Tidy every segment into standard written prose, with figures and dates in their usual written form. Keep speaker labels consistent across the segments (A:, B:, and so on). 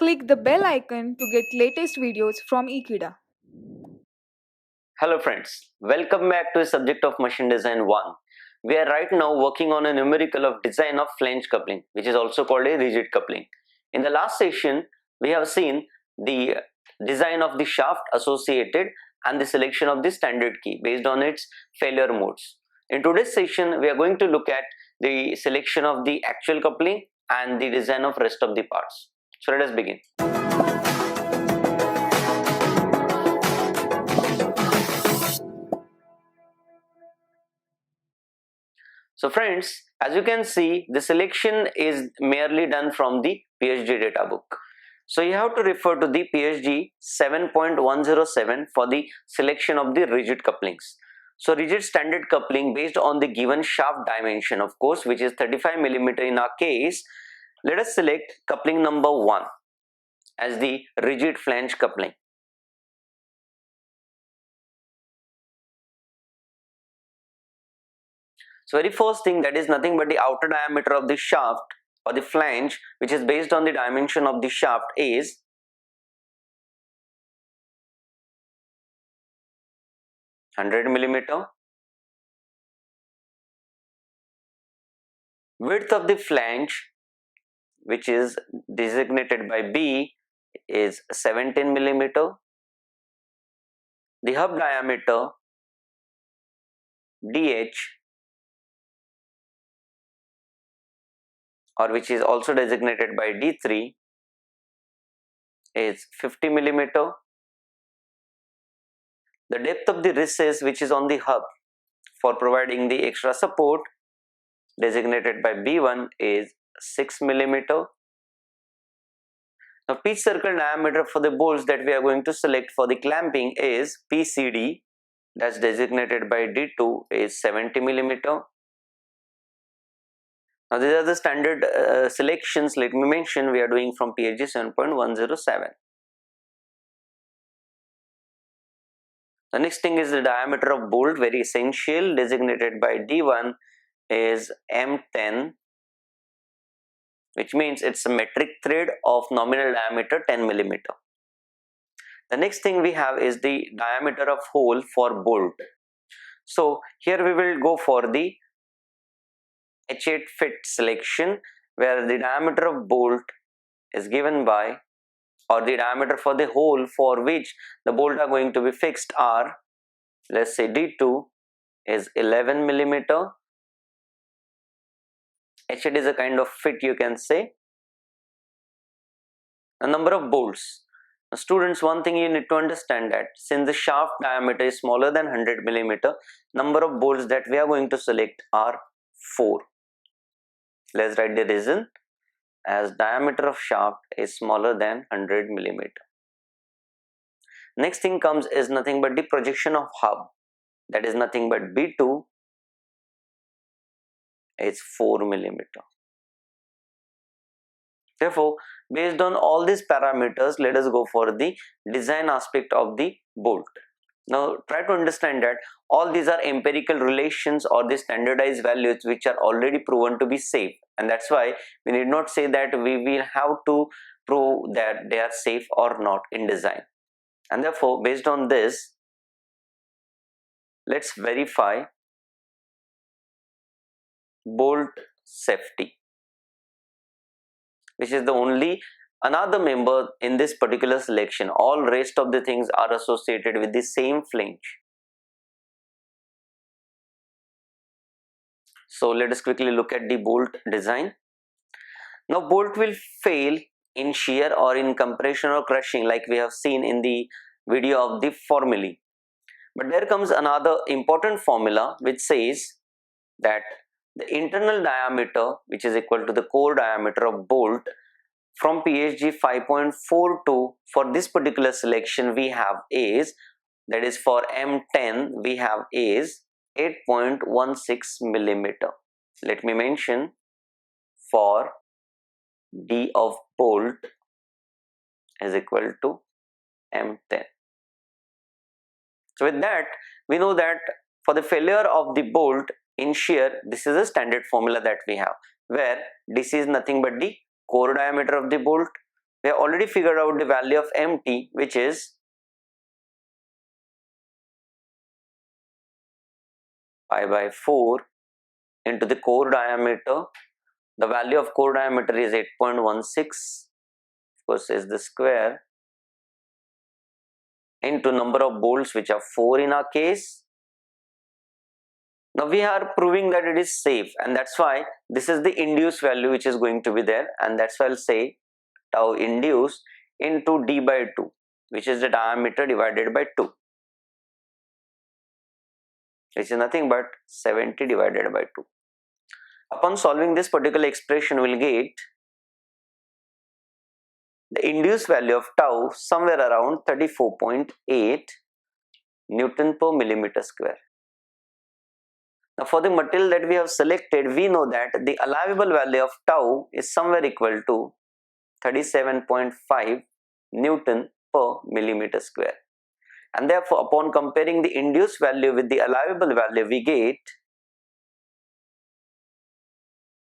A: click the bell icon to get latest videos from Ekeeda.
B: Hello friends, welcome back to the subject of machine design 1. We are right now working on a numerical of design of flange coupling, which is also called a rigid coupling. In the last session, we have seen the design of the shaft associated and the selection of the standard key based on its failure modes. In today's session, we are going to look at the selection of the actual coupling and the design of rest of the parts. So let us begin. So friends, as you can see, the selection is merely done from the PSG data book. So you have to refer to the PSG 7.107 for the selection of the rigid couplings. So rigid standard coupling based on the given shaft dimension, of course, which is 35 mm in our case. Let us select coupling number 1 as the rigid flange coupling. So very first thing, that is nothing but the outer diameter of the shaft or the flange, which is based on the dimension of the shaft, is 100 mm. Width of the flange, which is designated by B, is 17 mm. The hub diameter DH, or which is also designated by D3, is 50 mm. The depth of the recess, which is on the hub for providing the extra support, designated by B1, is 6 mm. Now pitch circle diameter for the bolts that we are going to select for the clamping is PCD, that's designated by D2, is 70 mm. Now these are the standard selections. Let me mention, we are doing from PSG 7.107. The next thing is the diameter of bolt, very essential, designated by D1 is M10, which means it's a metric thread of nominal diameter 10 mm. The next thing we have is the diameter of hole for bolt. So here we will go for the H8 fit selection, where the diameter of bolt is given by, or the diameter for the hole for which the bolt are going to be fixed are, let's say D2 is 11 mm. H8 is a kind of fit, you can say. The number of bolts. Now, students, one thing you need to understand that since the shaft diameter is smaller than 100 mm, number of bolts that we are going to select are 4. Let's write the reason, as diameter of shaft is smaller than 100 mm. Next thing comes is nothing but the projection of hub, that is nothing but B2 is 4 mm. Therefore, based on all these parameters, let us go for the design aspect of the bolt. Now try to understand that all these are empirical relations or the standardized values which are already proven to be safe, and that's why we need not say that we will have to prove that they are safe or not in design. And therefore, based on this, let's verify bolt safety, which is the only another member in this particular selection. All rest of the things are associated with the same flange. So let us quickly look at the bolt design. Now bolt will fail in shear or in compression or crushing, like we have seen in the video of the formulae. But there comes another important formula which says that the internal diameter, which is equal to the core diameter of bolt, from PSG 5.42 for this particular selection we have is, that is for M10 we have is 8.16 millimeter. Let me mention, for D of bolt is equal to M10. So with that, we know that for the failure of the bolt in shear, this is a standard formula that we have, where this is nothing but the core diameter of the bolt, We have already figured out the value of MT, which is pi by 4 into the core diameter. The value of core diameter is 8.16, of course is the square, into number of bolts, which are 4 in our case. Now we are proving that it is safe, and that's why this is the induced value which is going to be there, and that's why I'll say tau induced into d by 2, which is the diameter divided by 2, which is nothing but 70 divided by 2. Upon solving this particular expression, we'll get the induced value of tau somewhere around 34.8 Newton per millimeter square. Now for the material that we have selected, we know that the allowable value of tau is somewhere equal to 37.5 Newton per millimeter square. And therefore, upon comparing the induced value with the allowable value, we get,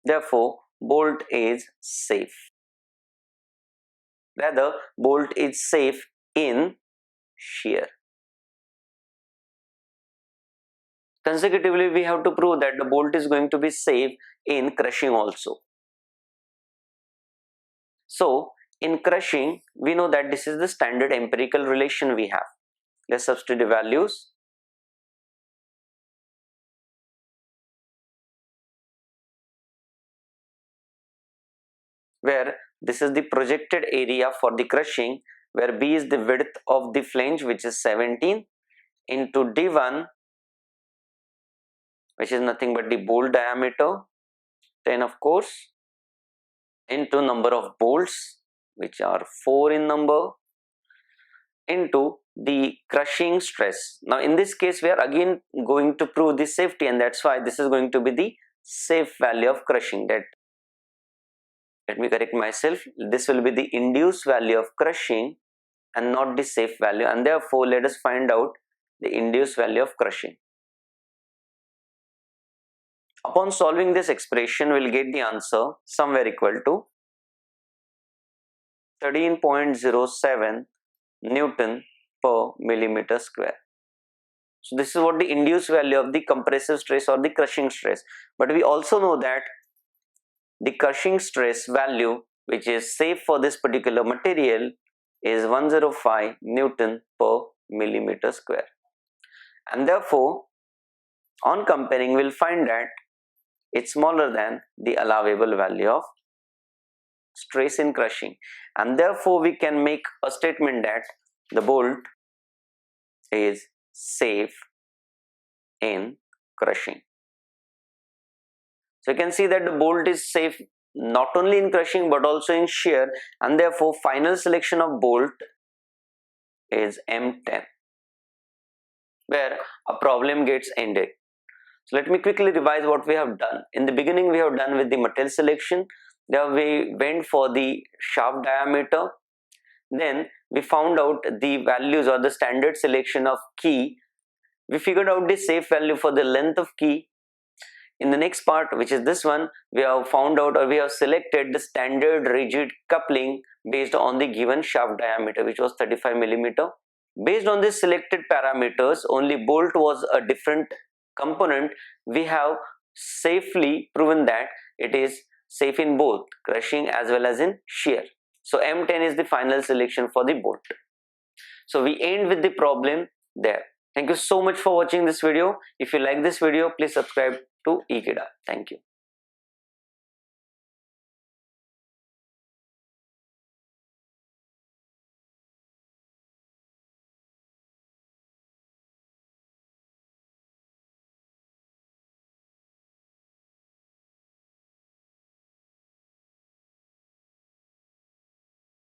B: therefore, bolt is safe. Rather, bolt is safe in shear. Consecutively, we have to prove that the bolt is going to be safe in crushing also. So, in crushing, we know that this is the standard empirical relation we have. Let's substitute the values. Where this is the projected area for the crushing, where B is the width of the flange, which is 17, into D1, which is nothing but the bolt diameter, 10 of course, into number of bolts, which are 4 in number, into the crushing stress. Now in this case, we are again going to prove the safety, and that's why this is going to be the safe value of crushing. That, let me correct myself, this will be the induced value of crushing and not the safe value, and therefore let us find out the induced value of crushing. Upon solving this expression, we'll get the answer somewhere equal to 13.07 Newton per millimeter square. So this is what the induced value of the compressive stress or the crushing stress. But we also know that the crushing stress value, which is safe for this particular material, is 105 Newton per millimeter square. And therefore, on comparing, we'll find that it's smaller than the allowable value of stress in crushing, and therefore we can make a statement that the bolt is safe in crushing. So you can see that the bolt is safe not only in crushing but also in shear, and therefore final selection of bolt is M10, where a problem gets ended. So let me quickly revise what we have done. In the beginning, we have done with the material selection. Then we went for the shaft diameter. Then we found out the values or the standard selection of key. We figured out the safe value for the length of key. In the next part, which is this one, we have found out, or we have selected the standard rigid coupling based on the given shaft diameter, which was 35 millimeter. Based on these selected parameters, only bolt was a different component. We have safely proven that it is safe in both crushing as well as in shear. So M10 is the final selection for the bolt. So we end with the problem there. Thank you so much for watching this video. If you like this video, please subscribe to Ekeeda. Thank you.